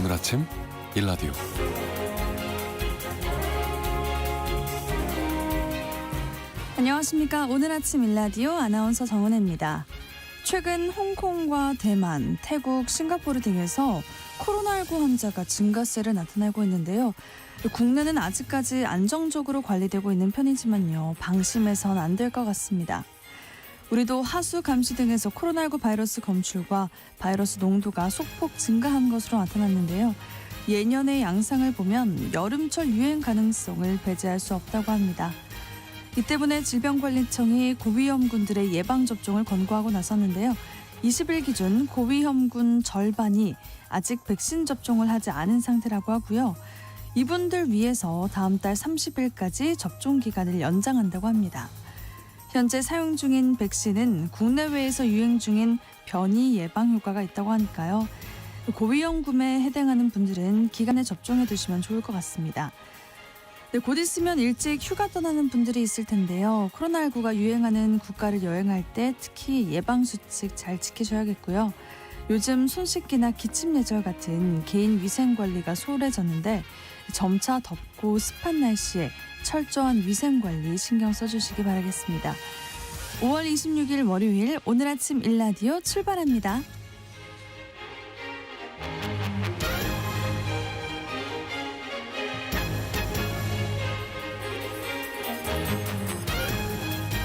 오늘 아침 일라디오. 안녕하십니까. 오늘 아침 일라디오 아나운서 정은혜입니다. 최근 홍콩과 대만, 태국, 싱가포르 등에서 코로나19 환자가 증가세를 나타내고 있는데요. 국내는 아직까지 안정적으로 관리되고 있는 편이지만요. 방심해선 안 될 것 같습니다. 우리도 하수 감시 등에서 코로나19 바이러스 검출과 바이러스 농도가 소폭 증가한 것으로 나타났는데요. 예년의 양상을 보면 여름철 유행 가능성을 배제할 수 없다고 합니다. 이 때문에 질병관리청이 고위험군들의 예방접종을 권고하고 나섰는데요. 20일 기준 고위험군 절반이 아직 백신 접종을 하지 않은 상태라고 하고요. 이분들 위해서 다음 달 30일까지 접종 기간을 연장한다고 합니다. 현재 사용 중인 백신은 국내외에서 유행 중인 변이 예방 효과가 있다고 하니까요. 고위험군에 해당하는 분들은 기간에 접종해 두시면 좋을 것 같습니다. 네, 곧 있으면 일찍 휴가 떠나는 분들이 있을 텐데요. 코로나19가 유행하는 국가를 여행할 때 특히 예방수칙 잘 지키셔야겠고요. 요즘 손 씻기나 기침 예절 같은 개인 위생 관리가 소홀해졌는데 점차 덥고 습한 날씨에 철저한 위생 관리 신경 써주시기 바라겠습니다. 5월 26일 월요일 오늘 아침 일라디오 출발합니다.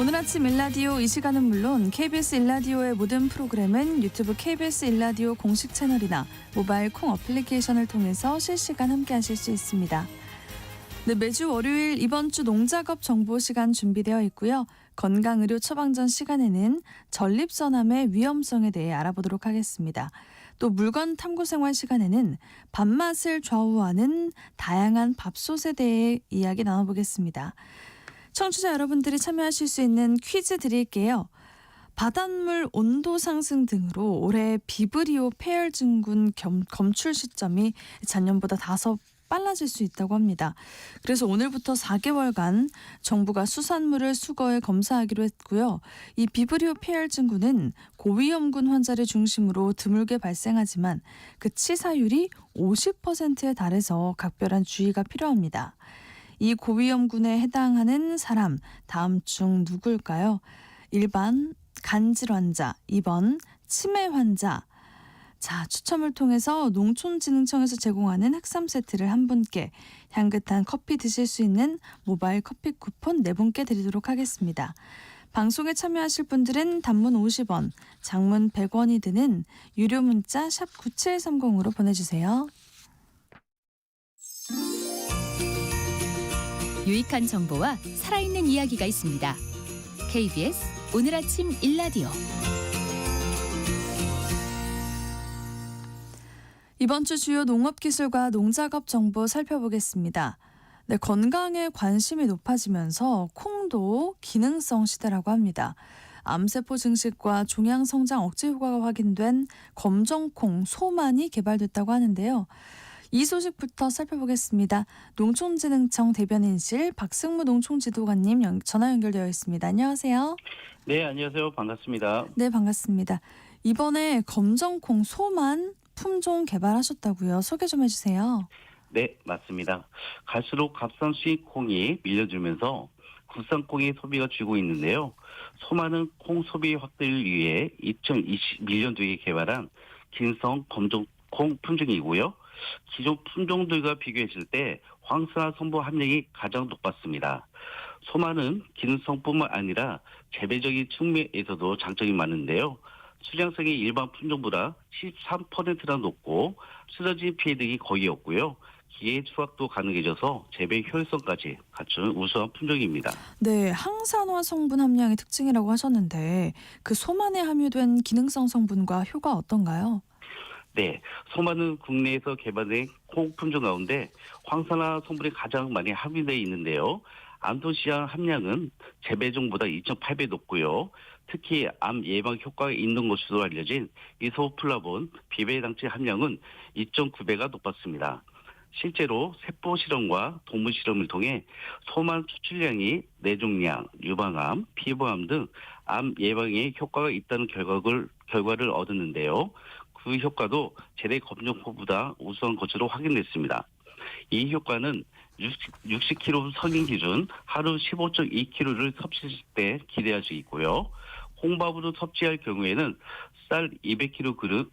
오늘 아침 일라디오 이 시간은 물론 KBS 일라디오의 모든 프로그램은 유튜브 KBS 일라디오 공식 채널이나 모바일 콩 어플리케이션을 통해서 실시간 함께하실 수 있습니다. 네, 매주 월요일 이번 주 농작업 정보 시간 준비되어 있고요. 건강의료 처방전 시간에는 전립선암의 위험성에 대해 알아보도록 하겠습니다. 또 물건 탐구생활 시간에는 밥맛을 좌우하는 다양한 밥솥에 대해 이야기 나눠보겠습니다. 청취자 여러분들이 참여하실 수 있는 퀴즈 드릴게요. 바닷물 온도 상승 등으로 올해 비브리오 폐혈증군 검출 시점이 작년보다 5 빨라질 수 있다고 합니다. 그래서 오늘부터 4개월간 정부가 수산물을 수거해 검사하기로 했고요. 이 비브리오 폐혈증군은 고위험군 환자를 중심으로 드물게 발생하지만 그 치사율이 50%에 달해서 각별한 주의가 필요합니다. 이 고위험군에 해당하는 사람 다음 중 누굴까요? 1번 간질 환자, 2번 치매 환자. 자, 추첨을 통해서 농촌진흥청에서 제공하는 핵삼 세트를 한 분께, 향긋한 커피 드실 수 있는 모바일 커피 쿠폰 4분께 드리도록 하겠습니다. 방송에 참여하실 분들은 단문 50원, 장문 100원이 드는 유료 문자 샵 9730으로 보내주세요. 유익한 정보와 살아있는 이야기가 있습니다. KBS 오늘 아침 일라디오. 이번 주 주요 농업기술과 농작업 정보 살펴보겠습니다. 네, 건강에 관심이 높아지면서 콩도 기능성 시대라고 합니다. 암세포 증식과 종양 성장 억제 효과가 확인된 검정콩 소만이 개발됐다고 하는데요. 이 소식부터 살펴보겠습니다. 농촌진흥청 대변인실 박승무 농촌지도관님 전화 연결되어 있습니다. 안녕하세요. 네, 안녕하세요. 반갑습니다. 네, 반갑습니다. 이번에 검정콩 소만 품종 개발하셨다고요. 소개 좀 해주세요. 네, 맞습니다. 갈수록 값싼 수입 콩이 밀려들면서 국산 콩의 소비가 줄고 있는데요. 소만은 콩 소비 확대를 위해 2021년도에 개발한 기능성 검정콩 품종이고요. 기존 품종들과 비교했을 때 황산화 성분 함량이 가장 높았습니다. 소만은 기능성뿐만 아니라 재배적인 측면에서도 장점이 많은데요. 수량성이 일반 품종보다 13%나 높고 쓰러진 피해 등이 거의 없고요. 기계 수확도 가능해져서 재배 효율성까지 갖춘 우수한 품종입니다. 네, 항산화 성분 함량이 특징이라고 하셨는데 그 소만에 함유된 기능성 성분과 효과 어떤가요? 네, 소만은 국내에서 개발된 콩 품종 가운데 황산화 성분이 가장 많이 함유되어 있는데요. 안토시안 함량은 재배종보다 2.8배 높고요. 특히 암 예방 효과가 있는 것으로 알려진 이소플라본 비배당체 함량은 2.9배가 높았습니다. 실제로 세포 실험과 동물 실험을 통해 소만 추출량이 뇌종양, 유방암, 피부암 등 암 예방에 효과가 있다는 결과를 얻었는데요. 그 효과도 재래 검정콩보다 우수한 것으로 확인됐습니다. 이 효과는 60kg 성인 기준 하루 15.2kg를 섭취할 때 기대할 수 있고요. 홍밥으로 섭취할 경우에는 쌀 200kg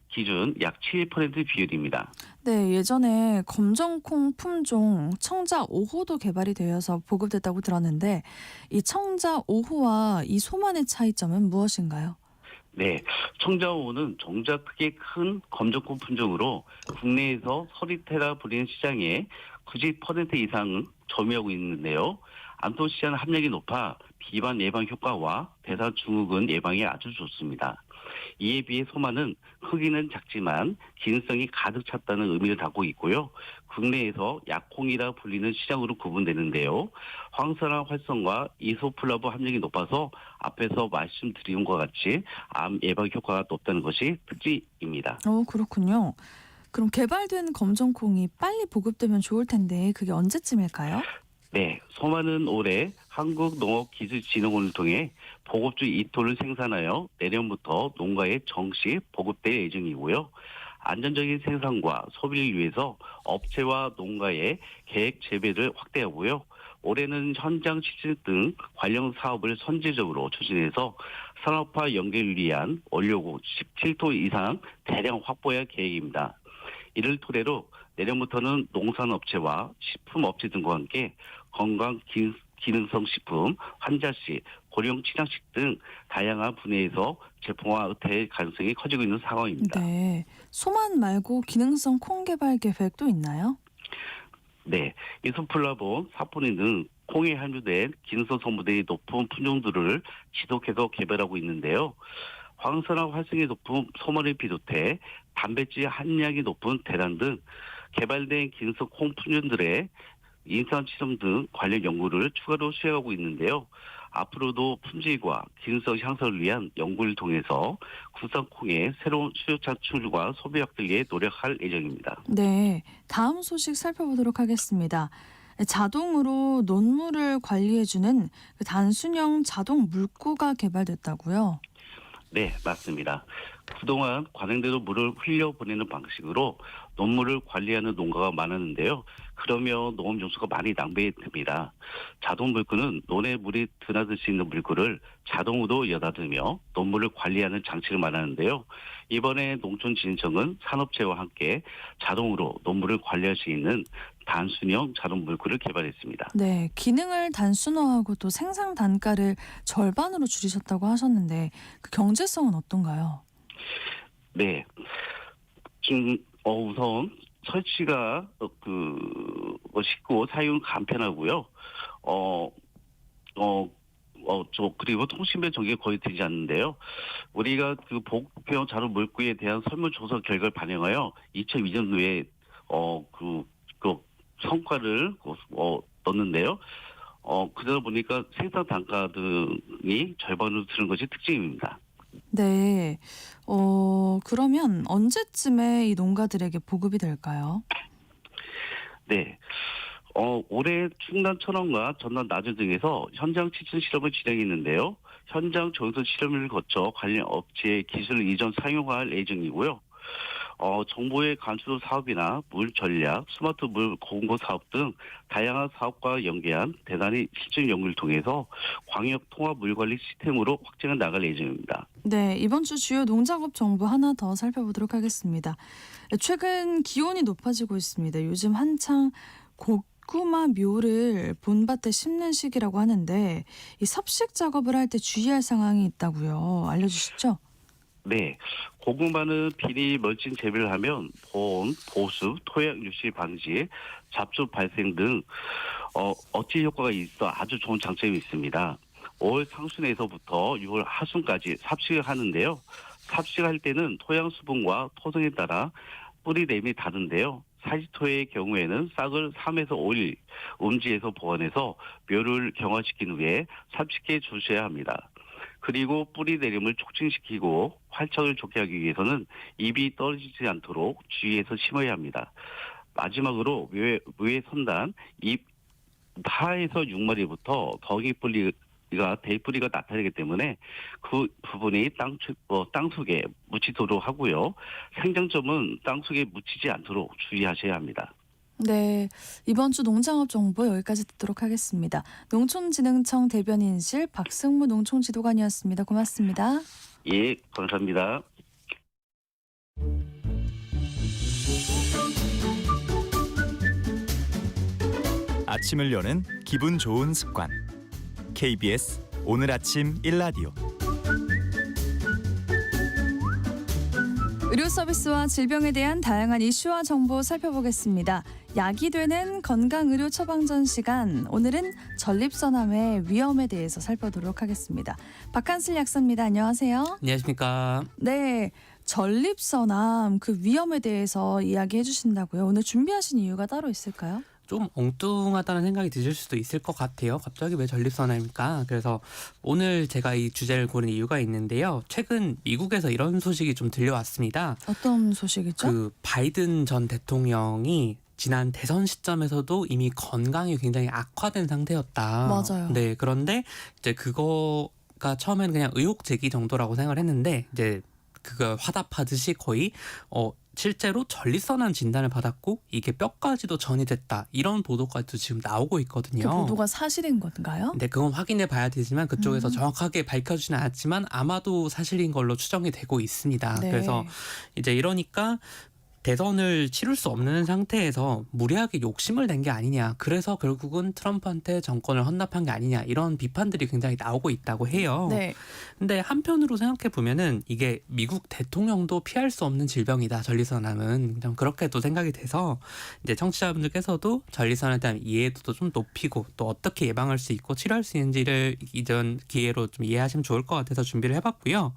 기준 약 7% 비율입니다. 네, 예전에 검정콩 품종 청자 5호도 개발이 되어서 보급됐다고 들었는데 이 청자 5호와 이 소만의 차이점은 무엇인가요? 네, 청자호는 종자 크기 큰 검정콩 품종으로 국내에서 서리테라 불리는 시장에 90% 이상 점유하고 있는데요. 안토시아닌 함량이 높아 비만 예방 효과와 대사 증후군 예방에 아주 좋습니다. 이에 비해 소만은 크기는 작지만 기능성이 가득 찼다는 의미를 담고 있고요. 국내에서 약콩이라 불리는 시장으로 구분되는데요. 황산화 활성과 이소플라보 함량이 높아서 앞에서 말씀드린 것과 같이 암 예방 효과가 높다는 것이 특징입니다. 그렇군요. 그럼 개발된 검정콩이 빨리 보급되면 좋을 텐데 그게 언제쯤일까요? 네, 소만은 올해 한국농업기술진흥원을 통해 보급주 2톤을 생산하여 내년부터 농가에 정식 보급될 예정이고요. 안전적인 생산과 소비를 위해서 업체와 농가의 계획 재배를 확대하고요. 올해는 현장 실질 등 관련 사업을 선제적으로 추진해서 산업화 연계를 위한 원료고 17톤 이상 대량 확보할 계획입니다. 이를 토대로 내년부터는 농산업체와 식품업체 등과 함께 건강 기능성 식품, 환자식, 고령 친환식 등 다양한 분야에서 제품화될 가능성이 커지고 있는 상황입니다. 네, 소만 말고 기능성 콩 개발 계획도 있나요? 네, 이소플라본, 사포닌 등 콩에 함유된 기능성 성분들이 높은 품종들을 지속해서 개발하고 있는데요. 황산화 활성이 높은 소만을 비롯해 단백질 함량이 높은 대란 등 개발된 기능성 콩 품종들의 임상 시험 등 관련 연구를 추가로 수행하고 있는데요. 앞으로도 품질과 기능성 향상을 위한 연구를 통해서 국산콩의 새로운 수요 창출과 소비 확대에 노력할 예정입니다. 네, 다음 소식 살펴보도록 하겠습니다. 자동으로 논물을 관리해주는 그 단순형 자동 물구가 개발됐다고요? 네, 맞습니다. 그동안 관행대로 물을 흘려보내는 방식으로 논물을 관리하는 농가가 많았는데요. 그러면 농업 용수가 많이 낭비됩니다. 자동 물구는 논에 물이 드나들 수 있는 물구를 자동으로 여닫으며 논물을 관리하는 장치를 말하는데요. 이번에 농촌진흥청은 산업체와 함께 자동으로 논물을 관리할 수 있는 단순형 자동 물구를 개발했습니다. 네, 기능을 단순화하고 또 생산 단가를 절반으로 줄이셨다고 하셨는데 그 경제성은 어떤가요? 네, 우선 설치가 쉽고 사용 간편하고요. 그리고 통신비 전개가 거의 되지 않는데요. 우리가 그 보급형 자동 물구에 대한 설문조사 결과를 반영하여 2002년도에 성과를 넣었는데요. 그러다 보니까 생산 단가 등이 절반으로 드는 것이 특징입니다. 네, 그러면 언제쯤에 이 농가들에게 보급이 될까요? 네. 올해 충남 천원과 전남 나주 등에서 현장 실증 실험을 진행했는데요. 현장 정선 실험을 거쳐 관련 업체의 기술 이전 사용할 예정이고요. 정부의 간수도 사업이나 물 전략, 스마트 물 공고 사업 등 다양한 사업과 연계한 대단히 실증 연구를 통해서 광역 통합 물 관리 시스템으로 확장해 나갈 예정입니다. 네, 이번 주 주요 농작업 정보 하나 더 살펴보도록 하겠습니다. 최근 기온이 높아지고 있습니다. 요즘 한창 고구마 묘를 본밭에 심는 시기라고 하는데 이 섭식 작업을 할 때 주의할 상황이 있다고요. 알려주시죠? 네, 고구마는 비닐 멀칭 재배를 하면 보온, 보수, 토양 유실 방지, 잡초 발생 등 어찌 효과가 있어 아주 좋은 장점이 있습니다. 5월 상순에서부터 6월 하순까지 삽식을 하는데요. 삽식할 때는 토양 수분과 토성에 따라 뿌리 내밀이 다른데요. 사지토의 경우에는 싹을 3에서 5일 음지에서 보관해서 묘를 경화시킨 후에 삽식해 주셔야 합니다. 그리고 뿌리 내림을 촉진시키고 활착을 좋게 하기 위해서는 잎이 떨어지지 않도록 주의해서 심어야 합니다. 마지막으로 묘의 선단 잎 하에서 6마리부터 덩이 뿌리 대뿌리가 나타나기 때문에 그 부분이 땅 속에 묻히도록 하고요. 생장점은 땅 속에 묻히지 않도록 주의하셔야 합니다. 네, 이번 주 농장업 정보 여기까지 듣도록 하겠습니다. 농촌진흥청 대변인실 박승무 농촌지도관이었습니다. 고맙습니다. 예, 감사합니다. 아침을 여는 기분 좋은 습관. KBS 오늘 아침 일라디오. 의료 서비스와 질병에 대한 다양한 이슈와 정보 살펴보겠습니다. 약이 되는 건강의료 처방전 시간. 오늘은 전립선암의 위험에 대해서 살펴보도록 하겠습니다. 박한슬 약사입니다. 안녕하세요. 안녕하십니까. 네, 전립선암 그 위험에 대해서 이야기해 주신다고요. 오늘 준비하신 이유가 따로 있을까요? 좀 엉뚱하다는 생각이 드실 수도 있을 것 같아요. 갑자기 왜 전립선암입니까? 그래서 오늘 제가 이 주제를 고른 이유가 있는데요. 최근 미국에서 이런 소식이 좀 들려왔습니다. 어떤 소식이죠? 그 바이든 전 대통령이 지난 대선 시점에서도 이미 건강이 굉장히 악화된 상태였다. 맞아요. 네, 그런데 이제 그거가 처음에는 그냥 의혹 제기 정도라고 생각을 했는데 이제 그걸 화답하듯이 거의 실제로 전립선암 진단을 받았고 이게 뼈까지도 전이 됐다. 이런 보도까지도 지금 나오고 있거든요. 그 보도가 사실인 건가요? 네, 그건 확인해 봐야 되지만 그쪽에서 정확하게 밝혀주지는 않았지만 아마도 사실인 걸로 추정이 되고 있습니다. 네. 그래서 이제 이러니까 대선을 치를 수 없는 상태에서 무리하게 욕심을 낸 게 아니냐. 그래서 결국은 트럼프한테 정권을 헌납한 게 아니냐. 이런 비판들이 굉장히 나오고 있다고 해요. 네. 근데 한편으로 생각해 보면은 이게 미국 대통령도 피할 수 없는 질병이다. 전립선암은 좀 그렇게도 생각이 돼서 이제 청취자분들께서도 전립선에 대한 이해도도 좀 높이고 또 어떻게 예방할 수 있고 치료할 수 있는지를 이전 기회로 좀 이해하시면 좋을 것 같아서 준비를 해봤고요.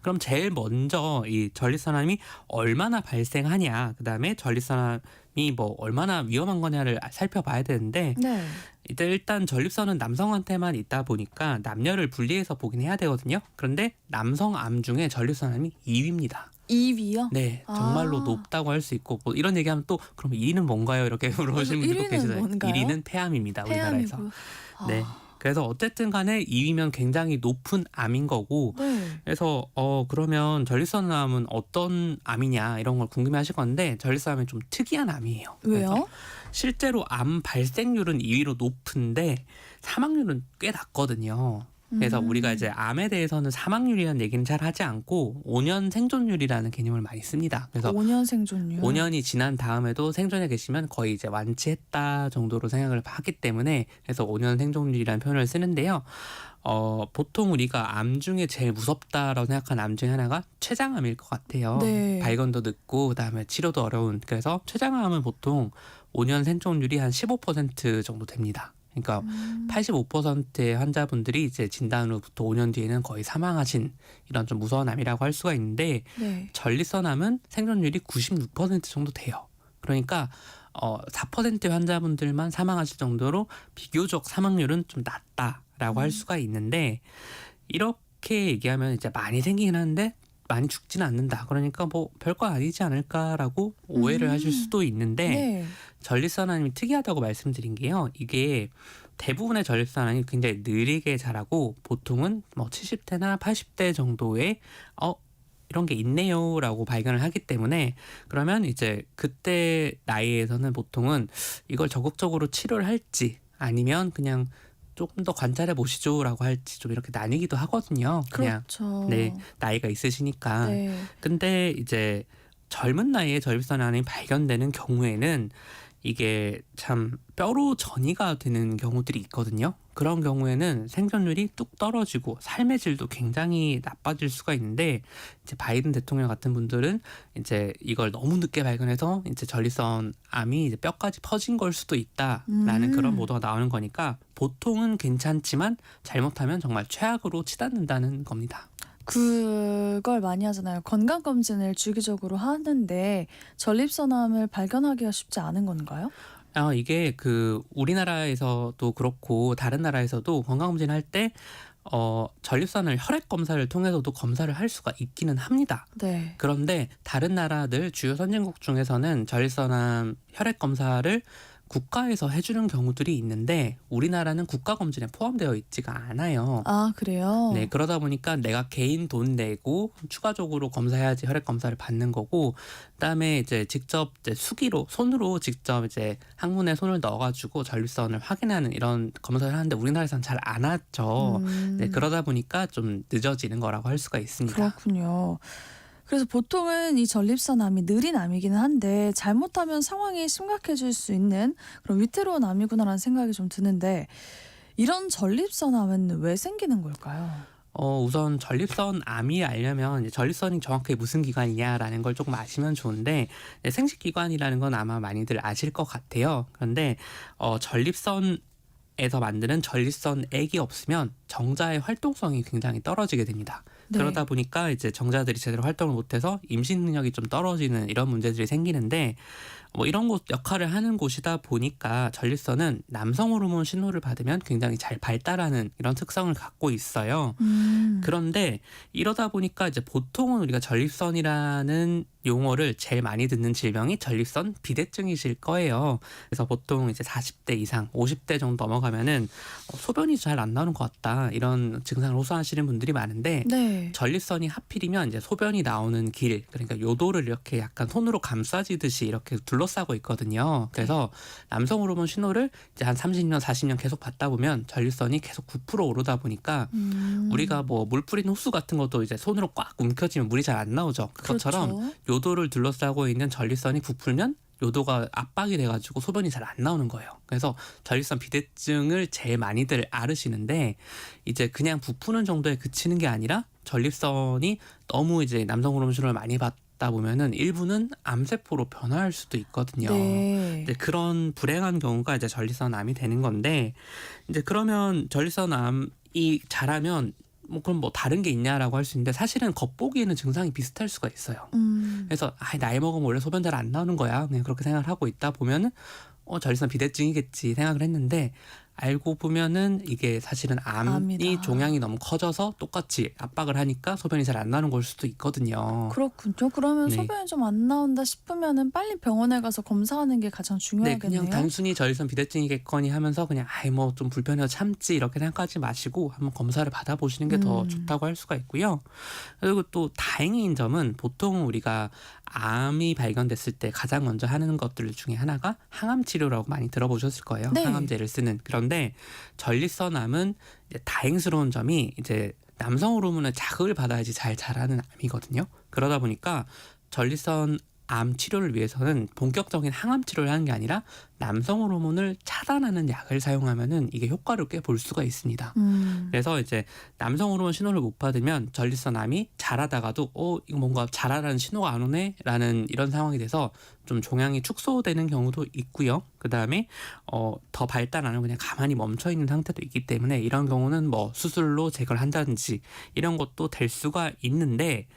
그럼 제일 먼저 이 전립선암이 얼마나 발생하냐, 그다음에 전립선암이 뭐 얼마나 위험한 거냐를 살펴봐야 되는데 네. 이제 일단 전립선은 남성한테만 있다 보니까 남녀를 분리해서 보긴 해야 되거든요. 그런데 남성암 중에 전립선암이 2위입니다. 2위요? 네, 정말로 아. 높다고 할 수 있고 뭐 이런 얘기하면 또 그럼 1위는 뭔가요? 이렇게 물어보시는 분들도 1위는 계시잖아요. 뭔가요? 1위는 폐암입니다. 우리나라에서. 폐암이고. 네. 그래서 어쨌든 간에 2위면 굉장히 높은 암인 거고 네. 그래서 그러면 전립선암은 어떤 암이냐 이런 걸 궁금해하실 건데 전립선암은 좀 특이한 암이에요. 그래서 왜요? 실제로 암 발생률은 2위로 높은데 사망률은 꽤 낮거든요. 그래서 우리가 이제 암에 대해서는 사망률이라는 얘기는 잘 하지 않고 5년 생존율이라는 개념을 많이 씁니다. 그래서 5년 생존율. 5년이 지난 다음에도 생존해 계시면 거의 이제 완치했다 정도로 생각을 하기 때문에 그래서 5년 생존율이라는 표현을 쓰는데요. 보통 우리가 암 중에 제일 무섭다라고 생각하는 암 중에 하나가 췌장암일 것 같아요. 네. 발견도 늦고 그다음에 치료도 어려운. 그래서 췌장암은 보통 5년 생존율이 한 15% 정도 됩니다. 그러니까 85%의 환자분들이 이제 진단 후부터 5년 뒤에는 거의 사망하신 이런 좀 무서운 암이라고 할 수가 있는데 네. 전립선암은 생존율이 96% 정도 돼요. 그러니까 4%의 환자분들만 사망하실 정도로 비교적 사망률은 좀 낮다라고 할 수가 있는데 이렇게 얘기하면 이제 많이 생기긴 하는데 많이 죽지는 않는다. 그러니까 뭐 별거 아니지 않을까라고 오해를 하실 수도 있는데 네. 전립선암이 특이하다고 말씀드린 게요. 이게 대부분의 전립선암이 굉장히 느리게 자라고 보통은 뭐 70대나 80대 정도의 이런 게 있네요라고 발견을 하기 때문에 그러면 이제 그때 나이에서는 보통은 이걸 적극적으로 치료를 할지 아니면 그냥 조금 더 관찰해 보시죠라고 할지 좀 이렇게 나뉘기도 하거든요. 그냥 그렇죠. 네, 나이가 있으시니까. 네. 근데 이제 젊은 나이에 전립선암이 발견되는 경우에는 이게 참 뼈로 전이가 되는 경우들이 있거든요. 그런 경우에는 생존율이 뚝 떨어지고 삶의 질도 굉장히 나빠질 수가 있는데 이제 바이든 대통령 같은 분들은 이제 이걸 너무 늦게 발견해서 이제 전립선암이 이제 뼈까지 퍼진 걸 수도 있다라는 그런 보도가 나오는 거니까 보통은 괜찮지만 잘못하면 정말 최악으로 치닫는다는 겁니다. 그걸 많이 하잖아요. 건강검진을 주기적으로 하는데 전립선암을 발견하기가 쉽지 않은 건가요? 이게 우리나라에서도 그렇고 다른 나라에서도 건강검진 할 때 전립선을 혈액 검사를 통해서도 검사를 할 수가 있기는 합니다. 네. 그런데 다른 나라들 주요 선진국 중에서는 전립선암 혈액 검사를 국가에서 해주는 경우들이 있는데 우리나라는 국가 검진에 포함되어 있지가 않아요. 아, 그래요? 네, 그러다 보니까 내가 개인 돈 내고 추가적으로 검사해야지 혈액 검사를 받는 거고, 그다음에 이제 직접 이제 수기로 손으로 직접 이제 항문에 손을 넣어가지고 전립선을 확인하는 이런 검사를 하는데 우리나라에서는 잘 안 하죠. 네, 그러다 보니까 좀 늦어지는 거라고 할 수가 있습니다. 그렇군요. 그래서 보통은 이 전립선암이 느린 암이기는 한데 잘못하면 상황이 심각해질 수 있는 그런 위태로운 암이구나라는 생각이 좀 드는데 이런 전립선암은 왜 생기는 걸까요? 우선 전립선 암이 알려면 이제 전립선이 정확하게 무슨 기관이냐라는 걸 조금 아시면 좋은데, 생식기관이라는 건 아마 많이들 아실 것 같아요. 그런데 전립선에서 만드는 전립선액이 없으면 정자의 활동성이 굉장히 떨어지게 됩니다. 네. 그러다 보니까 이제 정자들이 제대로 활동을 못해서 임신 능력이 좀 떨어지는 이런 문제들이 생기는데, 뭐 이런 곳 역할을 하는 곳이다 보니까 전립선은 남성 호르몬 신호를 받으면 굉장히 잘 발달하는 이런 특성을 갖고 있어요. 그런데 이러다 보니까 이제 보통은 우리가 전립선이라는 용어를 제일 많이 듣는 질병이 전립선 비대증이실 거예요. 그래서 보통 이제 40대 이상, 50대 정도 넘어가면은 소변이 잘 안 나오는 것 같다, 이런 증상을 호소하시는 분들이 많은데, 네. 전립선이 하필이면 이제 소변이 나오는 길, 그러니까 요도를 이렇게 약간 손으로 감싸지듯이 이렇게 둘러싸고 있거든요. 그래서 남성 호르몬 신호를 이제 한 30년, 40년 계속 받다 보면 전립선이 계속 9% 오르다 보니까 우리가 뭐 물 뿌리는 호수 같은 것도 이제 손으로 꽉 움켜쥐면 물이 잘 안 나오죠. 그것처럼 그렇죠. 요도를 둘러싸고 있는 전립선이 부풀면 요도가 압박이 돼가지고 소변이 잘 안 나오는 거예요. 그래서 전립선 비대증을 제일 많이들 앓으시는데, 이제 그냥 부푸는 정도에 그치는 게 아니라 전립선이 너무 이제 남성 호르몬 신호를 많이 받다 보면은 일부는 암세포로 변화할 수도 있거든요. 네. 이제 그런 불행한 경우가 이제 전립선암이 되는 건데, 이제 그러면 전립선암이 자라면 뭐 그럼 뭐 다른 게 있냐라고 할 수 있는데, 사실은 겉보기에는 증상이 비슷할 수가 있어요. 그래서 나이 먹으면 원래 소변 잘 안 나오는 거야, 그냥 그렇게 생각을 하고 있다 보면은 전립선 비대증이겠지 생각을 했는데, 알고 보면은 이게 사실은 암이 암이다. 종양이 너무 커져서 똑같이 압박을 하니까 소변이 잘 안 나오는 걸 수도 있거든요. 그렇군요. 그러면 네. 소변이 좀 안 나온다 싶으면은 빨리 병원에 가서 검사하는 게 가장 네, 중요하겠네요. 그냥 단순히 전립선 비대증이겠거니 하면서 그냥 뭐 좀 불편해서 참지 이렇게 생각하지 마시고 한번 검사를 받아보시는 게 더 좋다고 할 수가 있고요. 그리고 또 다행인 점은, 보통 우리가 암이 발견됐을 때 가장 먼저 하는 것들 중에 하나가 항암 치료라고 많이 들어보셨을 거예요. 네. 항암제를 쓰는. 그런데 전립선암은 이제 다행스러운 점이 이제 남성 호르몬의 자극을 받아야지 잘 자라는 암이거든요. 그러다 보니까 전립선 암 치료를 위해서는 본격적인 항암 치료를 하는 게 아니라 남성 호르몬을 차단하는 약을 사용하면은 이게 효과를 꽤 볼 수가 있습니다. 그래서 이제 남성 호르몬 신호를 못 받으면 전립선암이 자라다가도 이거 뭔가 자라라는 신호가 안 오네라는 이런 상황이 돼서 좀 종양이 축소되는 경우도 있고요. 그다음에 더 발달 안 하고 그냥 가만히 멈춰 있는 상태도 있기 때문에 이런 경우는 뭐 수술로 제거를 한다든지 이런 것도 될 수가 있는데,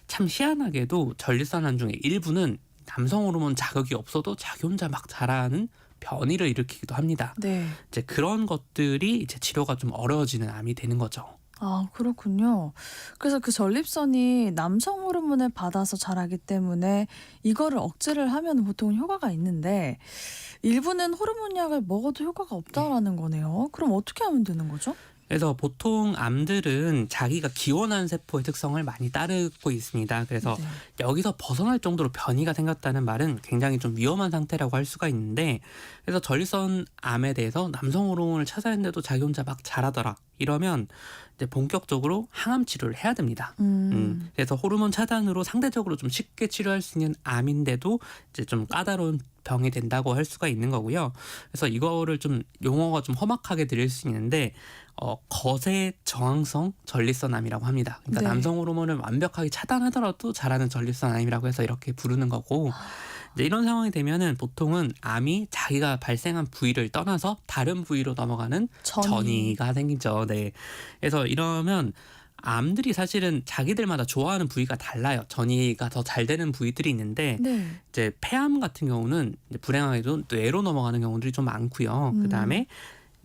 참 희한하게도 전립선암 중에 일부는 남성 호르몬 자극이 없어도 자기 혼자 막 자라는 변이를 일으키기도 합니다. 네. 이제 그런 것들이 이제 치료가 좀 어려워지는 암이 되는 거죠. 아, 그렇군요. 그래서 그 전립선이 남성 호르몬을 받아서 자라기 때문에 이거를 억제를 하면 보통 효과가 있는데 일부는 호르몬 약을 먹어도 효과가 없다라는 거네요. 그럼 어떻게 하면 되는 거죠? 그래서 보통 암들은 자기가 기원한 세포의 특성을 많이 따르고 있습니다. 그래서 네. 여기서 벗어날 정도로 변이가 생겼다는 말은 굉장히 좀 위험한 상태라고 할 수가 있는데, 그래서 전립선 암에 대해서 남성 호르몬을 찾아냈는데도 자기 혼자 막 자라더라, 이러면 이제 본격적으로 항암 치료를 해야 됩니다. 그래서 호르몬 차단으로 상대적으로 좀 쉽게 치료할 수 있는 암인데도 이제 좀 까다로운 병이 된다고 할 수가 있는 거고요. 그래서 이거를 좀 용어가 좀 험악하게 들릴 수 있는데 거세 저항성 전립선암이라고 합니다. 그러니까 네. 남성 호르몬을 완벽하게 차단하더라도 자라는 전립선암이라고 해서 이렇게 부르는 거고, 이제 이런 상황이 되면은 보통은 암이 자기가 발생한 부위를 떠나서 다른 부위로 넘어가는 전이가 생기죠. 네. 그래서 이러면 암들이 사실은 자기들마다 좋아하는 부위가 달라요. 전이가 더 잘 되는 부위들이 있는데, 네. 이제 폐암 같은 경우는 이제 불행하게도 뇌로 넘어가는 경우들이 좀 많고요. 그다음에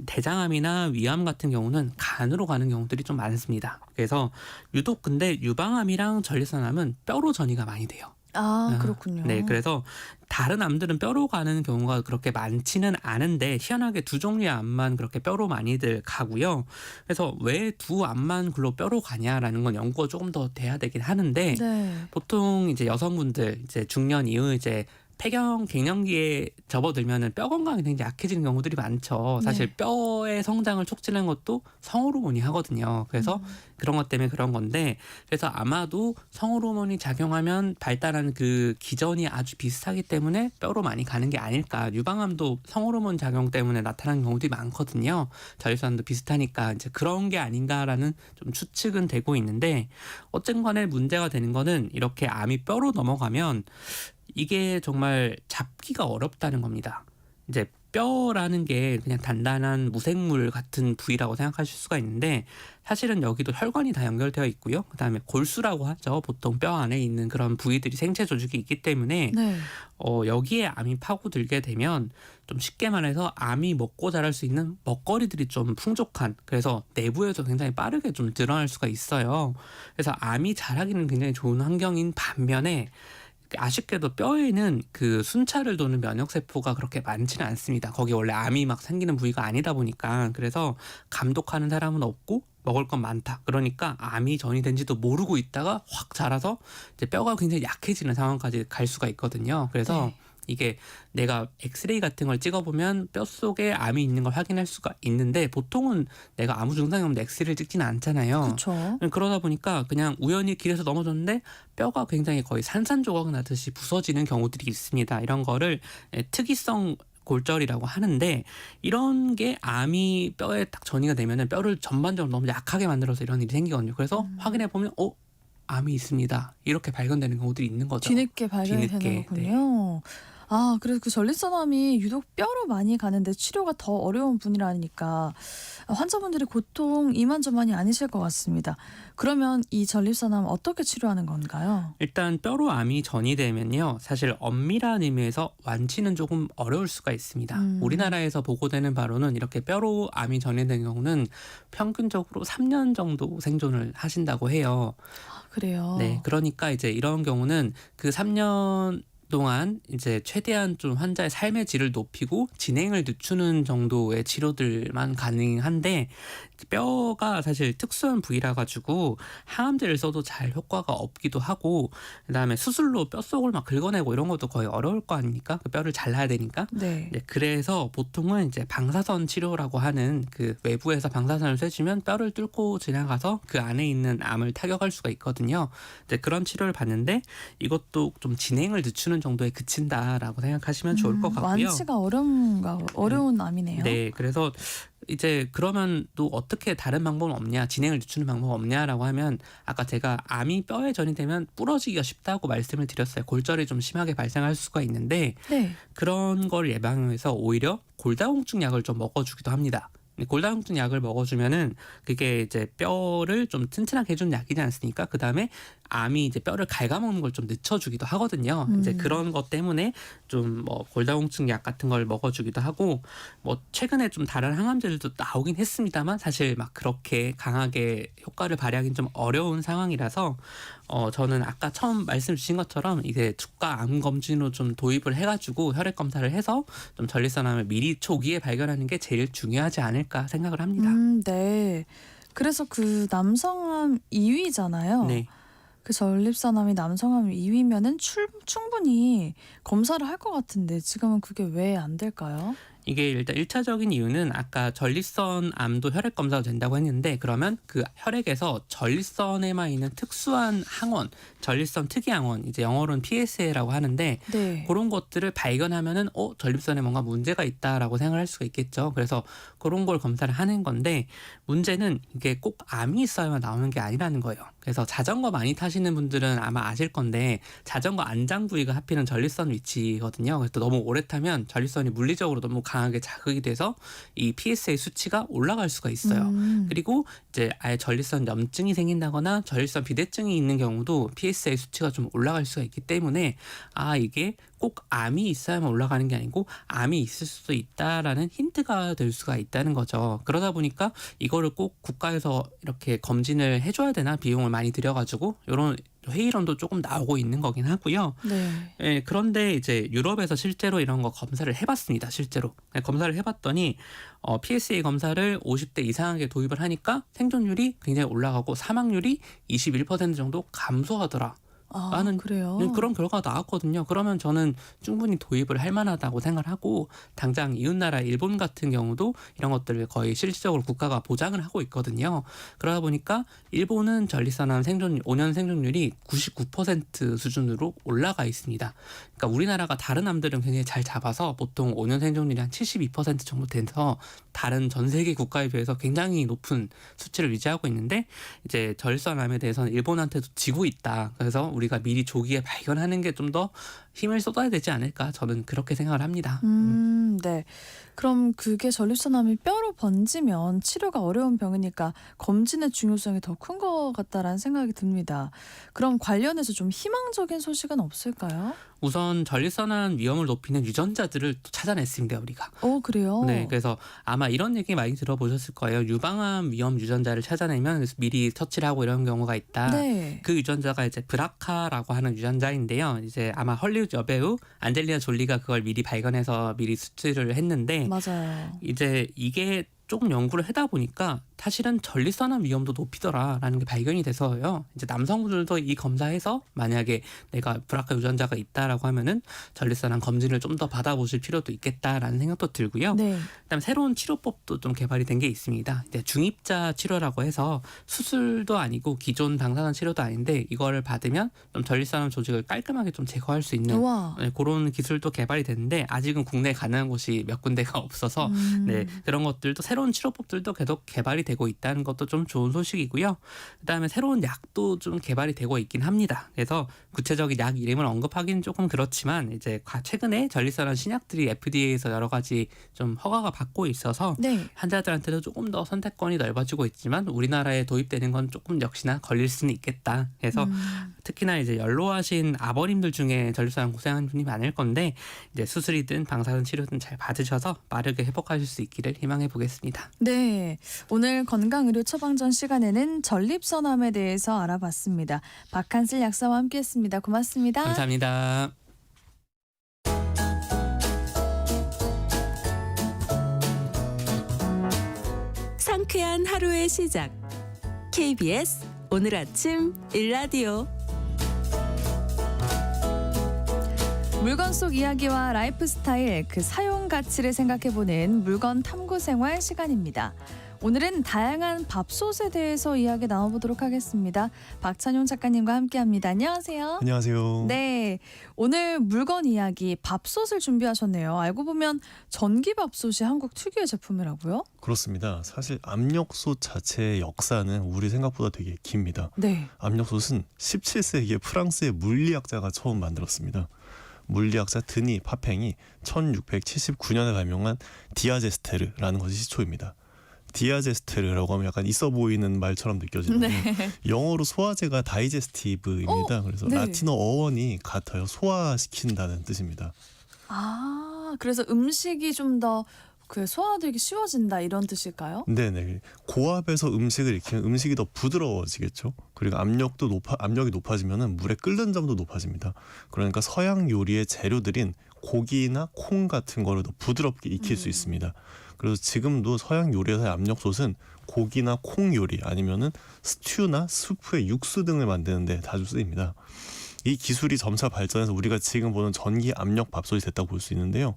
대장암이나 위암 같은 경우는 간으로 가는 경우들이 좀 많습니다. 그래서 유독 근데 유방암이랑 전립선암은 뼈로 전이가 많이 돼요. 아, 그렇군요. 네, 그래서 다른 암들은 뼈로 가는 경우가 그렇게 많지는 않은데 희한하게 두 종류의 암만 그렇게 뼈로 많이들 가고요. 그래서 왜 두 암만 글로 뼈로 가냐라는 건 연구가 조금 더 돼야 되긴 하는데 네. 보통 이제 여성분들 이제 중년 이후 이제 폐경 갱년기에 접어들면은 뼈 건강이 굉장히 약해지는 경우들이 많죠. 사실 네. 뼈의 성장을 촉진하는 것도 성호르몬이 하거든요. 그래서 그런 것 때문에 그런 건데, 그래서 아마도 성호르몬이 작용하면 발달하는 그 기전이 아주 비슷하기 때문에 뼈로 많이 가는 게 아닐까. 유방암도 성호르몬 작용 때문에 나타나는 경우들이 많거든요. 전립선도 비슷하니까 이제 그런 게 아닌가라는 좀 추측은 되고 있는데, 어쨌든 간에 문제가 되는 거는 이렇게 암이 뼈로 넘어가면 이게 정말 잡기가 어렵다는 겁니다. 이제 뼈라는 게 그냥 단단한 무생물 같은 부위라고 생각하실 수가 있는데, 사실은 여기도 혈관이 다 연결되어 있고요. 그다음에 골수라고 하죠. 보통 뼈 안에 있는 그런 부위들이 생체 조직이 있기 때문에 네. 여기에 암이 파고들게 되면 좀 쉽게 말해서 암이 먹고 자랄 수 있는 먹거리들이 좀 풍족한, 그래서 내부에서 굉장히 빠르게 좀 늘어날 수가 있어요. 그래서 암이 자라기는 굉장히 좋은 환경인 반면에 아쉽게도 뼈에는 그 순찰을 도는 면역세포가 그렇게 많지는 않습니다. 거기 원래 암이 막 생기는 부위가 아니다 보니까. 그래서 감독하는 사람은 없고 먹을 건 많다. 그러니까 암이 전이된지도 모르고 있다가 확 자라서 이제 뼈가 굉장히 약해지는 상황까지 갈 수가 있거든요. 그래서 네. 이게 내가 엑스레이 같은 걸 찍어보면 뼈 속에 암이 있는 걸 확인할 수가 있는데, 보통은 내가 아무 증상이 없는데 엑스레이를 찍지는 않잖아요. 그렇죠. 그러다 보니까 그냥 우연히 길에서 넘어졌는데 뼈가 굉장히 거의 산산조각 나듯이 부서지는 경우들이 있습니다. 이런 거를 특이성 골절이라고 하는데, 이런 게 암이 뼈에 딱 전이가 되면은 뼈를 전반적으로 너무 약하게 만들어서 이런 일이 생기거든요. 그래서 확인해 보면 암이 있습니다, 이렇게 발견되는 경우들이 있는 거죠. 뒤늦게 발견이 뒤늦게, 되는 거군요. 아, 그래서 그 전립선암이 유독 뼈로 많이 가는데 치료가 더 어려운 분이라니까 환자분들이 고통 이만저만이 아니실 것 같습니다. 그러면 이 전립선암 어떻게 치료하는 건가요? 일단 뼈로 암이 전이되면요, 사실 엄밀한 의미에서 완치는 조금 어려울 수가 있습니다. 우리나라에서 보고되는 바로는 이렇게 뼈로 암이 전이된 경우는 평균적으로 3년 정도 생존을 하신다고 해요. 그래요. 네, 그러니까 이제 이런 경우는 그 3년 동안 이제 최대한 좀 환자의 삶의 질을 높이고 진행을 늦추는 정도의 치료들만 가능한데, 뼈가 사실 특수한 부위라 가지고 항암제를 써도 잘 효과가 없기도 하고, 그다음에 수술로 뼈 속을 막 긁어내고 이런 것도 거의 어려울 거 아닙니까? 그 뼈를 잘라야 되니까. 네. 네, 그래서 보통은 이제 방사선 치료라고 하는, 그 외부에서 방사선을 쐬주면 뼈를 뚫고 지나가서 그 안에 있는 암을 타격할 수가 있거든요. 이제 그런 치료를 받는데 이것도 좀 진행을 늦추는 정도에 그친다라고 생각하시면 좋을 것 같고요. 완치가 어려운 암이네요. 네, 그래서 이제 그러면 또 어떻게 다른 방법은 없냐, 진행을 늦추는 방법 없냐라고 하면, 아까 제가 암이 뼈에 전이되면 부러지기가 쉽다고 말씀을 드렸어요. 골절이 좀 심하게 발생할 수가 있는데, 네. 그런 걸 예방해서 오히려 골다공증 약을 좀 먹어주기도 합니다. 골다공증 약을 먹어주면은 그게 이제 뼈를 좀 튼튼하게 해주는 약이지 않습니까? 그 다음에 암이 이제 뼈를 갉아먹는 걸 좀 늦춰주기도 하거든요. 이제 그런 것 때문에 좀 뭐 골다공증 약 같은 걸 먹어주기도 하고, 뭐 최근에 좀 다른 항암제들도 나오긴 했습니다만 사실 막 그렇게 강하게 효과를 발휘하기는 좀 어려운 상황이라서 저는 아까 처음 말씀 주신 것처럼 이게 주가 암 검진으로 좀 도입을 해가지고 혈액 검사를 해서 좀 전립선암을 미리 초기에 발견하는 게 제일 중요하지 않을까 생각을 합니다. 네. 그래서 그 남성암 2위잖아요. 네. 그 전립선암이 남성암 2위면은 충분히 검사를 할 것 같은데 지금은 그게 왜 안 될까요? 이게 일단 1차적인 이유는 아까 전립선 암도 혈액 검사가 된다고 했는데, 그러면 그 혈액에서 전립선에만 있는 특수한 항원, 전립선 특이 항원, 이제 영어로는 PSA라고 하는데, 네. 그런 것들을 발견하면은 전립선에 뭔가 문제가 있다라고 생각할 수가 있겠죠. 그래서 그런 걸 검사를 하는 건데, 문제는 이게 꼭 암이 있어야만 나오는 게 아니라는 거예요. 그래서 자전거 많이 타시는 분들은 아마 아실 건데, 자전거 안장 부위가 하필은 전립선 위치거든요. 그래서 너무 오래 타면 전립선이 물리적으로 너무 강하게 자극이 돼서 이 PSA 수치가 올라갈 수가 있어요. 그리고 이제 아예 전립선 염증이 생긴다거나 전립선 비대증이 있는 경우도 PSA 수치가 좀 올라갈 수가 있기 때문에 이게 꼭 암이 있어야만 올라가는 게 아니고 암이 있을 수도 있다라는 힌트가 될 수가 있다는 거죠. 그러다 보니까 이거를 꼭 국가에서 이렇게 검진을 해줘야 되나 비용을 많이 들여가지고 이런 회의론도 조금 나오고 있는 거긴 하고요. 네. 예, 그런데 이제 유럽에서 실제로 이런 거 검사를 해봤습니다. 실제로 검사를 해봤더니 PSA 검사를 50대 이상하게 도입을 하니까 생존율이 굉장히 올라가고 사망률이 21% 정도 감소하더라. 아, 라는 그래요? 그런 결과가 나왔거든요. 그러면 저는 충분히 도입을 할 만하다고 생각을 하고 당장 이웃나라 일본 같은 경우도 이런 것들을 거의 실질적으로 국가가 보장을 하고 있거든요. 그러다 보니까 일본은 전립선암 5년 생존율이 99% 수준으로 올라가 있습니다. 그러니까 우리나라가 다른 암들은 굉장히 잘 잡아서 보통 5년 생존율이 한 72% 정도 돼서 다른 전 세계 국가에 비해서 굉장히 높은 수치를 유지하고 있는데 이제 전립선암에 대해서는 일본한테도 지고 있다. 그래서 우리가 미리 조기에 발견하는 게 좀 더 힘을 쏟아야 되지 않을까 저는 그렇게 생각을 합니다. 네. 그럼 그게 전립선암이 뼈로 번지면 치료가 어려운 병이니까 검진의 중요성이 더 큰 것 같다라는 생각이 듭니다. 그럼 관련해서 좀 희망적인 소식은 없을까요? 우선 전립선암 위험을 높이는 유전자들을 또 찾아냈습니다, 우리가. 그래요? 네, 그래서 아마 이런 얘기 많이 들어보셨을 거예요. 유방암 위험 유전자를 찾아내면 그래서 미리 처치를 하고 이런 경우가 있다. 네. 그 유전자가 이제 브라카라고 하는 유전자인데요. 이제 아마 헐리우드 여배우 안젤리나 졸리가 그걸 미리 발견해서 미리 수치를 했는데 맞아요. 이제 이게 조금 연구를 하다 보니까 사실은 전립선암 위험도 높이더라라는 게 발견이 돼서요. 이제 남성분들도 이 검사해서 만약에 내가 브라카 유전자가 있다라고 하면은 전립선암 검진을 좀 더 받아보실 필요도 있겠다라는 생각도 들고요. 네. 그다음에 새로운 치료법도 좀 개발이 된 게 있습니다. 이제 중입자 치료라고 해서 수술도 아니고 기존 방사선 치료도 아닌데 이거를 받으면 좀 전립선암 조직을 깔끔하게 좀 제거할 수 있는 우와. 네, 그런 기술도 개발이 됐는데 아직은 국내에 가능한 곳이 몇 군데가 없어서 네, 그런 것들도 새로운 치료법들도 계속 개발이 되고 있다는 것도 좀 좋은 소식이고요. 그다음에 새로운 약도 좀 개발이 되고 있긴 합니다. 그래서 구체적인 약 이름을 언급하기는 조금 그렇지만 이제 최근에 전립선암 신약들이 FDA에서 여러 가지 좀 허가가 받고 있어서 네. 환자들한테도 조금 더 선택권이 넓어지고 있지만 우리나라에 도입되는 건 조금 역시나 걸릴 수는 있겠다. 그래서 특히나 이제 연로하신 아버님들 중에 전립선암 고생하는 분이 많을 건데 이제 수술이든 방사선 치료든 잘 받으셔서 빠르게 회복하실 수 있기를 희망해 보겠습니다. 네. 오늘 건강의료 처방전 시간에는 전립선암에 대해서 알아봤습니다. 박한슬 약사와 함께했습니다. 고맙습니다. 감사합니다. 상쾌한 하루의 시작. KBS 오늘 아침 일라디오. 물건 속 이야기와 라이프 스타일, 그 사용 가치를 생각해보는 물건 탐구 생활 시간입니다. 오늘은 다양한 밥솥에 대해서 이야기 나눠보도록 하겠습니다. 박찬용 작가님과 함께합니다. 안녕하세요. 안녕하세요. 네, 오늘 물건 이야기 밥솥을 준비하셨네요. 알고 보면 전기밥솥이 한국 특유의 제품이라고요? 그렇습니다. 사실 압력솥 자체의 역사는 우리 생각보다 되게 깁니다. 네. 압력솥은 17세기에 프랑스의 물리학자가 처음 만들었습니다. 물리학자 드니 파팽이 1679년에 발명한 디아제스테르라는 것이 시초입니다. 디아제스테르라고 하면 약간 있어 보이는 말처럼 느껴지는데 영어로 소화제가 다이제스티브입니다. 그래서 네. 라틴어 어원이 같아요. 소화시킨다는 뜻입니다. 아, 그래서 음식이 좀 더 그 소화되기 쉬워진다 이런 뜻일까요? 네네. 고압에서 음식을 익히면 음식이 더 부드러워지겠죠. 그리고 압력이 높아지면은 물에 끓는 점도 높아집니다. 그러니까 서양 요리의 재료들인 고기나 콩 같은 거를 더 부드럽게 익힐 수 있습니다. 그래서 지금도 서양 요리에서의 압력솥은 고기나 콩 요리 아니면은 스튜나 수프의 육수 등을 만드는데 자주 쓰입니다. 이 기술이 점차 발전해서 우리가 지금 보는 전기 압력 밥솥이 됐다고 볼 수 있는데요.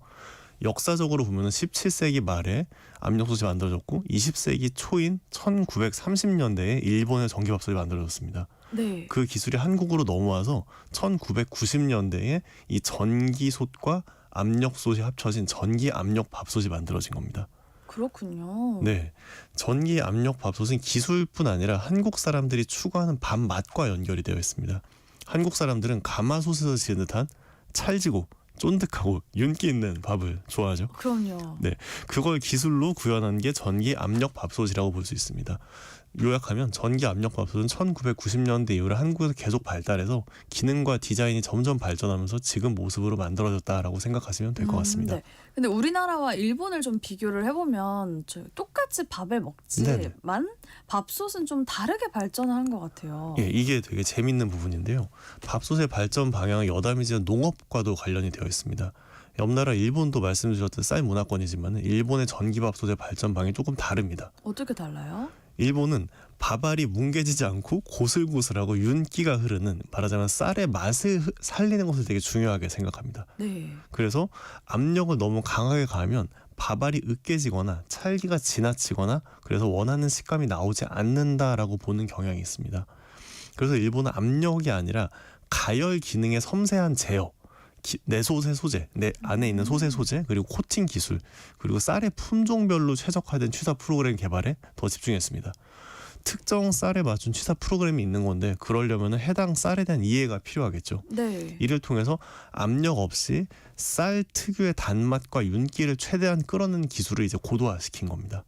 역사적으로 보면 17세기 말에 압력솥이 만들어졌고 20세기 초인 1930년대에 일본의 전기밥솥이 만들어졌습니다. 네. 그 기술이 한국으로 넘어와서 1990년대에 이 전기솥과 압력솥이 합쳐진 전기 압력 밥솥이 만들어진 겁니다. 그렇군요. 네, 전기 압력 밥솥은 기술뿐 아니라 한국 사람들이 추구하는 밥 맛과 연결이 되어 있습니다. 한국 사람들은 가마솥에서 지은 듯한 찰지고 쫀득하고 윤기 있는 밥을 좋아하죠. 그럼요. 네, 그걸 기술로 구현한 게 전기 압력 밥솥이라고 볼 수 있습니다. 요약하면 전기 압력밥솥은 1990년대 이후로 한국에서 계속 발달해서 기능과 디자인이 점점 발전하면서 지금 모습으로 만들어졌다라고 생각하시면 될 것 같습니다. 네. 근데 우리나라와 일본을 좀 비교를 해보면 똑같이 밥을 먹지만 네네. 밥솥은 좀 다르게 발전을 한 것 같아요. 예, 이게 되게 재밌는 부분인데요. 밥솥의 발전 방향은 여담이지만 농업과도 관련이 되어 있습니다. 옆 나라 일본도 말씀 주셨던 쌀 문화권이지만 일본의 전기밥솥의 발전 방향이 조금 다릅니다. 어떻게 달라요? 일본은 밥알이 뭉개지지 않고 고슬고슬하고 윤기가 흐르는, 말하자면 쌀의 맛을 살리는 것을 되게 중요하게 생각합니다. 네. 그래서 압력을 너무 강하게 가하면 밥알이 으깨지거나 찰기가 지나치거나 그래서 원하는 식감이 나오지 않는다라고 보는 경향이 있습니다. 그래서 일본은 압력이 아니라 가열 기능의 섬세한 제어, 내소세 소재, 내 안에 있는 소세 소재, 그리고 코팅 기술, 그리고 쌀의 품종별로 최적화된 취사 프로그램 개발에 더 집중했습니다. 특정 쌀에 맞춘 취사 프로그램이 있는 건데 그러려면 해당 쌀에 대한 이해가 필요하겠죠. 네. 이를 통해서 압력 없이 쌀 특유의 단맛과 윤기를 최대한 끌어내는 기술을 이제 고도화시킨 겁니다.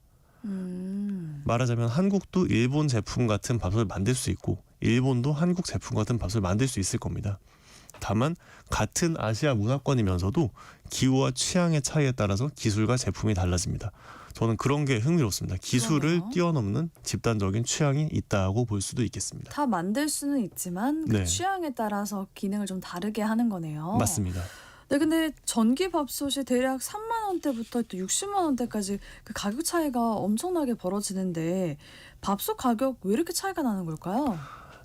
말하자면 한국도 일본 제품 같은 밥솥을 만들 수 있고 일본도 한국 제품 같은 밥솥을 만들 수 있을 겁니다. 다만 같은 아시아 문화권이면서도 기후와 취향의 차이에 따라서 기술과 제품이 달라집니다. 저는 그런 게 흥미롭습니다. 기술을 그러네요. 뛰어넘는 집단적인 취향이 있다고 볼 수도 있겠습니다. 다 만들 수는 있지만 그 네. 취향에 따라서 기능을 좀 다르게 하는 거네요. 맞습니다. 네, 근데 전기 밥솥이 대략 3만 원대부터 또 60만 원대까지 그 가격 차이가 엄청나게 벌어지는데 밥솥 가격 왜 이렇게 차이가 나는 걸까요?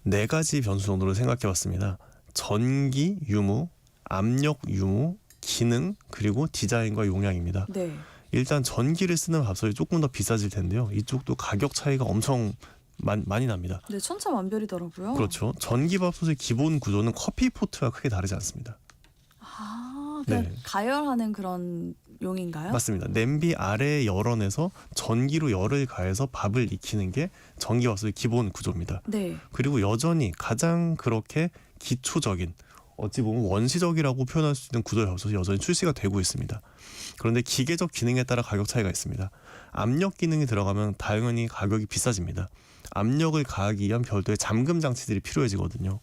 4가지 변수 정도로 생각해봤습니다. 전기 유무, 압력 유무, 기능, 그리고 디자인과 용량입니다. 네. 일단 전기를 쓰는 밥솥이 조금 더 비싸질 텐데요. 이쪽도 가격 차이가 엄청 많이 납니다. 네, 천차만별이더라고요. 그렇죠. 전기 밥솥의 기본 구조는 커피포트와 크게 다르지 않습니다. 아, 그냥 네. 가열하는 그런 용인가요? 맞습니다. 냄비 아래 열원에서 전기로 열을 가해서 밥을 익히는 게 전기 밥솥의 기본 구조입니다. 네. 그리고 여전히 가장 그렇게 기초적인, 어찌 보면 원시적이라고 표현할 수 있는 구조의 밥솥이 여전히 출시가 되고 있습니다. 그런데 기계적 기능에 따라 가격 차이가 있습니다. 압력 기능이 들어가면 당연히 가격이 비싸집니다. 압력을 가하기 위한 별도의 잠금 장치들이 필요해지거든요.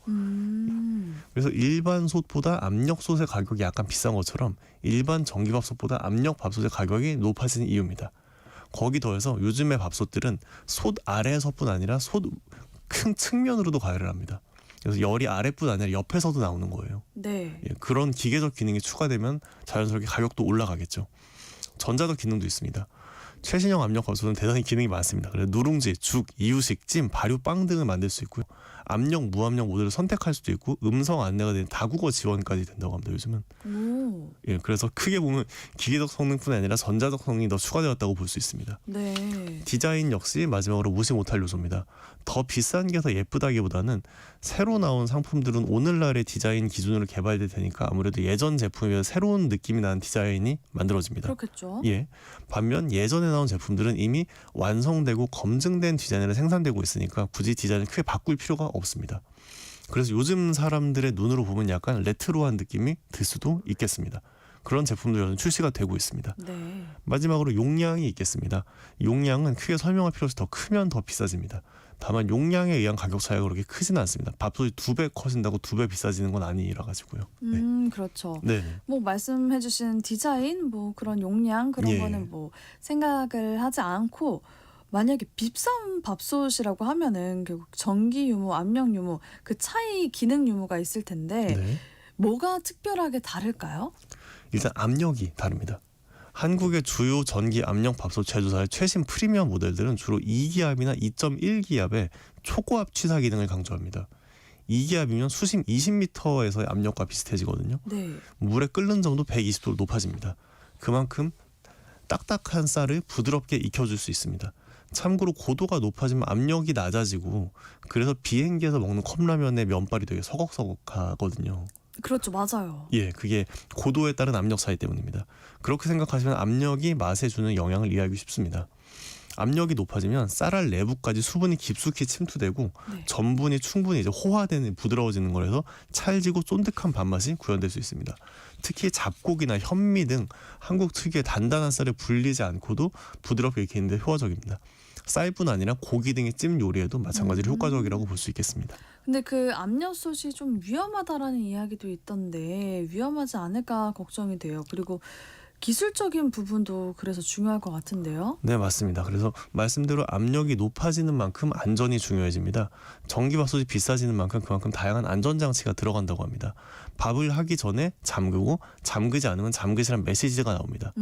그래서 일반 솥보다 압력 솥의 가격이 약간 비싼 것처럼 일반 전기밥솥보다 압력 밥솥의 가격이 높아지는 이유입니다. 거기 더해서 요즘의 밥솥들은 솥 아래에서뿐 아니라 솥 큰 측면으로도 가열을 합니다. 그래서 열이 아래뿐 아니라 옆에서도 나오는 거예요. 네. 예, 그런 기계적 기능이 추가되면 자연스럽게 가격도 올라가겠죠. 전자적 기능도 있습니다. 최신형 압력 밥솥은 대단히 기능이 많습니다. 그래서 누룽지, 죽, 이유식, 찜, 발효, 빵 등을 만들 수 있고요. 압력, 무압력 모드를 선택할 수도 있고 음성 안내가 되는 다국어 지원까지 된다고 합니다. 요즘은. 오. 예, 그래서 크게 보면 기계적 성능뿐 아니라 전자적 성능이 더 추가되었다고 볼 수 있습니다. 네. 디자인 역시 마지막으로 무시 못할 요소입니다. 더 비싼 게 더 예쁘다기보다는 새로 나온 상품들은 오늘날의 디자인 기준으로 개발될 테니까 아무래도 예전 제품에 비해 새로운 느낌이 나는 디자인이 만들어집니다. 그렇겠죠. 예. 반면 예전에 나온 제품들은 이미 완성되고 검증된 디자인으로 생산되고 있으니까 굳이 디자인을 크게 바꿀 필요가 없습니다. 그래서 요즘 사람들의 눈으로 보면 약간 레트로한 느낌이 들 수도 있겠습니다. 그런 제품도 요즘 출시가 되고 있습니다. 네. 마지막으로 용량이 있겠습니다. 용량은 크게 설명할 필요 없이 더 크면 더 비싸집니다. 다만 용량에 의한 가격 차이가 그렇게 크지는 않습니다. 밥솥이 2배 커진다고 2배 비싸지는 건 아니라 가지고요. 네. 그렇죠. 네. 뭐 말씀해주신 디자인, 뭐 그런 용량 그런 예. 거는 뭐 생각을 하지 않고 만약에 비싼 밥솥이라고 하면은 결국 전기 유무, 압력 유무 그 차이 기능 유무가 있을 텐데 네. 뭐가 특별하게 다를까요? 일단 압력이 다릅니다. 한국의 주요 전기 압력 밥솥 제조사의 최신 프리미엄 모델들은 주로 2기압이나 2.1기압의 초고압 취사 기능을 강조합니다. 2기압이면 수심 20m에서의 압력과 비슷해지거든요. 네. 물에 끓는 점도 120도로 높아집니다. 그만큼 딱딱한 쌀을 부드럽게 익혀줄 수 있습니다. 참고로 고도가 높아지면 압력이 낮아지고 그래서 비행기에서 먹는 컵라면의 면발이 되게 서걱서걱하거든요. 그렇죠. 맞아요. 예, 그게 고도에 따른 압력 차이 때문입니다. 그렇게 생각하시면 압력이 맛에 주는 영향을 이해하기 쉽습니다. 압력이 높아지면 쌀알 내부까지 수분이 깊숙이 침투되고 네. 전분이 충분히 이제 호화되는 부드러워지는 거라서 찰지고 쫀득한 밥맛이 구현될 수 있습니다. 특히 잡곡이나 현미 등 한국 특유의 단단한 쌀을 불리지 않고도 부드럽게 익히는 데 효과적입니다. 쌀뿐 아니라 고기 등의 찜 요리에도 마찬가지로 효과적이라고 볼 수 있겠습니다. 근데 그 압력솥이 좀 위험하다라는 이야기도 있던데 위험하지 않을까 걱정이 돼요. 그리고 기술적인 부분도 그래서 중요할 것 같은데요. 네, 맞습니다. 그래서 말씀대로 압력이 높아지는 만큼 안전이 중요해집니다. 전기밥솥이 비싸지는 만큼 그만큼 다양한 안전장치가 들어간다고 합니다. 밥을 하기 전에 잠그고 잠그지 않으면 잠그시란 메시지가 나옵니다.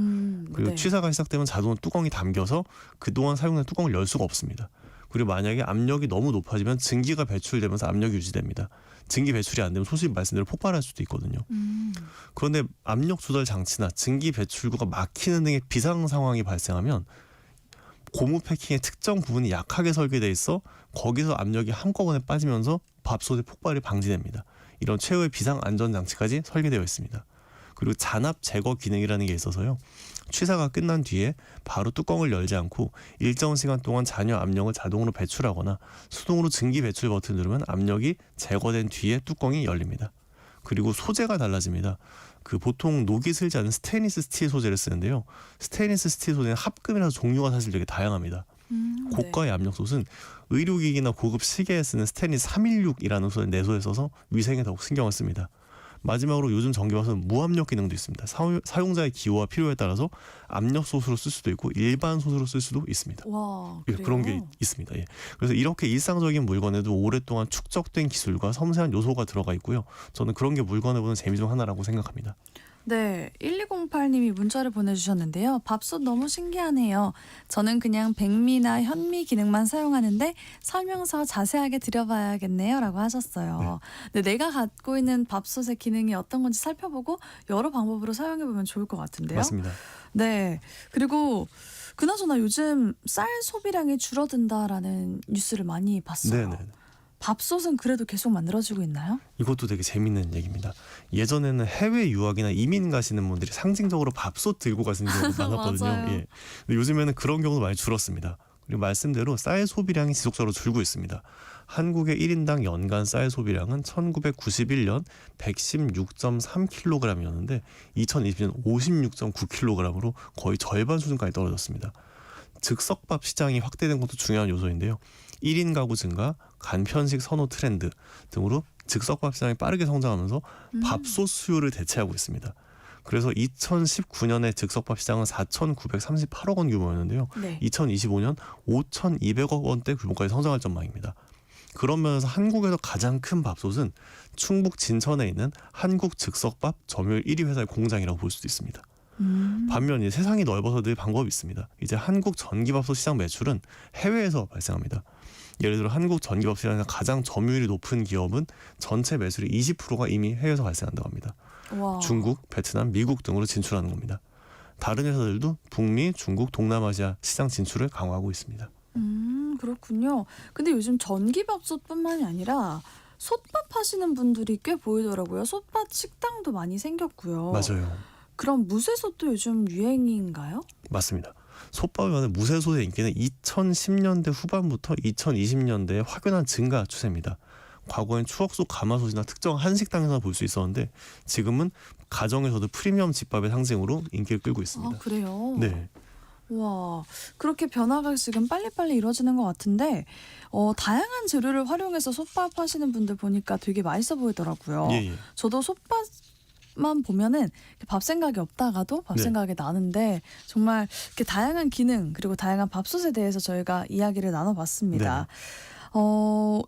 그리고 네. 취사가 시작되면 자동으로 뚜껑이 담겨서 그동안 사용된 뚜껑을 열 수가 없습니다. 그리고 만약에 압력이 너무 높아지면 증기가 배출되면서 압력이 유지됩니다. 증기 배출이 안 되면 소식 말씀대로 폭발할 수도 있거든요. 그런데 압력 조절 장치나 증기 배출구가 막히는 등의 비상 상황이 발생하면 고무 패킹의 특정 부분이 약하게 설계돼 있어 거기서 압력이 한꺼번에 빠지면서 밥솥의 폭발이 방지됩니다. 이런 최후의 비상 안전 장치까지 설계되어 있습니다. 그리고 잔압 제거 기능이라는 게 있어서요. 취사가 끝난 뒤에 바로 뚜껑을 열지 않고 일정 시간 동안 잔여 압력을 자동으로 배출하거나 수동으로 증기 배출 버튼을 누르면 압력이 제거된 뒤에 뚜껑이 열립니다. 그리고 소재가 달라집니다. 그 보통 녹이 슬지 않은 스테인리스 스틸 소재를 쓰는데요. 스테인리스 스틸 소재는 합금이라서 종류가 사실 되게 다양합니다. 고가의 압력솥은 의료기기나 고급 시계에 쓰는 스테인리스 316이라는 소재 내소에 써서 위생에 더욱 신경을 씁니다. 마지막으로 요즘 전기밥솥은 무압력 기능도 있습니다. 사용자의 기호와 필요에 따라서 압력솥으로 쓸 수도 있고 일반 솥으로 쓸 수도 있습니다. 와, 예, 그래요? 그런 게 있습니다. 예. 그래서 이렇게 일상적인 물건에도 오랫동안 축적된 기술과 섬세한 요소가 들어가 있고요. 저는 그런 게 물건을 보는 재미 중 하나라고 생각합니다. 네, 1208님이 문자를 보내주셨는데요. 밥솥 너무 신기하네요. 저는 그냥 백미나 현미 기능만 사용하는데 설명서 자세하게 들여봐야겠네요 라고 하셨어요. 네, 내가 갖고 있는 밥솥의 기능이 어떤 건지 살펴보고 여러 방법으로 사용해보면 좋을 것 같은데요. 맞습니다. 네, 그리고 그나저나 요즘 쌀 소비량이 줄어든다라는 뉴스를 많이 봤어요. 네네. 밥솥은 그래도 계속 만들어지고 있나요? 이것도 되게 재밌는 얘기입니다. 예전에는 해외 유학이나 이민 가시는 분들이 상징적으로 밥솥 들고 가시는 경우가 많았거든요. 맞아요. 예. 근데 요즘에는 그런 경우도 많이 줄었습니다. 그리고 말씀대로 쌀 소비량이 지속적으로 줄고 있습니다. 한국의 1인당 연간 쌀 소비량은 1991년 116.3kg이었는데 2020년 56.9kg으로 거의 절반 수준까지 떨어졌습니다. 즉석밥 시장이 확대된 것도 중요한 요소인데요. 1인 가구 증가, 간편식 선호 트렌드 등으로 즉석밥 시장이 빠르게 성장하면서 밥솥 수요를 대체하고 있습니다. 그래서 2019년에 즉석밥 시장은 4,938억 원 규모였는데요. 네. 2025년 5,200억 원대 규모까지 성장할 전망입니다. 그런 면에서 한국에서 가장 큰 밥솥은 충북 진천에 있는 한국 즉석밥 점유율 1위 회사의 공장이라고 볼 수도 있습니다. 반면 이제 세상이 넓어서 늘 방법이 있습니다. 이제 한국 전기밥솥 시장 매출은 해외에서 발생합니다. 예를 들어 한국 전기밥 시장에서 가장 점유율이 높은 기업은 전체 매출의 20%가 이미 해외에서 발생한다고 합니다. 와. 중국, 베트남, 미국 등으로 진출하는 겁니다. 다른 회사들도 북미, 중국, 동남아시아 시장 진출을 강화하고 있습니다. 그렇군요. 근데 요즘 전기밥솥뿐만이 아니라 솥밥 하시는 분들이 꽤 보이더라고요. 솥밥 식당도 많이 생겼고요. 맞아요. 그럼 무쇠솥도 요즘 유행인가요? 맞습니다. 솥밥의 무쇠솥의 인기는 2010년대 후반부터 2020년대에 확연한 증가 추세입니다. 과거엔 추억 속 가마솥이나 특정 한식당에서 볼 수 있었는데 지금은 가정에서도 프리미엄 집밥의 상징으로 인기를 끌고 있습니다. 아, 그래요? 네. 와, 그렇게 변화가 지금 빨리빨리 이루어지는 것 같은데 다양한 재료를 활용해서 솥밥 하시는 분들 보니까 되게 맛있어 보이더라고요. 예. 저도 솥밥만 보면은 밥 생각이 없다가도 밥 네. 생각이 나는데 정말 이렇게 다양한 기능 그리고 다양한 밥솥에 대해서 저희가 이야기를 나눠봤습니다.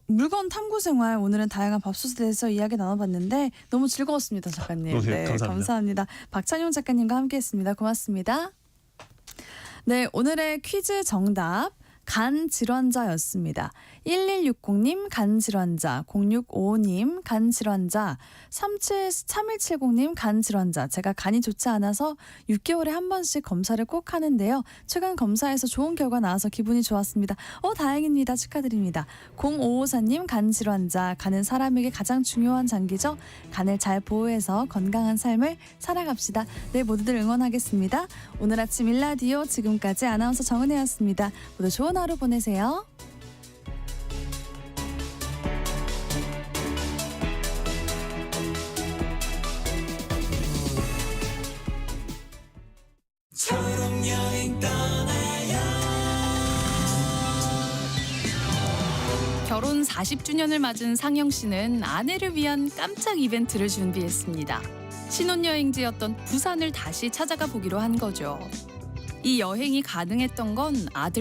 물건 탐구 생활 오늘은 다양한 밥솥에 대해서 이야기 나눠봤는데 너무 즐거웠습니다, 작가님. 네, 감사합니다. 박찬용 작가님과 함께했습니다. 고맙습니다. 네, 오늘의 퀴즈 정답 간 질환자였습니다. 1160님 간 질환자, 0655님 간 질환자, 3170님 간 질환자. 제가 간이 좋지 않아서 6개월에 한 번씩 검사를 꼭 하는데요. 최근 검사에서 좋은 결과 나와서 기분이 좋았습니다. 다행입니다. 축하드립니다. 0554님 간 질환자. 간은 사람에게 가장 중요한 장기죠. 간을 잘 보호해서 건강한 삶을 살아갑시다. 네, 모두들 응원하겠습니다. 오늘 아침 일라디오 지금까지 아나운서 정은혜였습니다. 모두 좋은 하루 보내세요. 결혼 40주년을 맞은 상영 씨는 아내를 위한 깜짝 이벤트를 준비했습니다. 신혼여행지였던 부산을 다시 찾아가 보기로 한 거죠. 이 여행이 가능했던 건 아들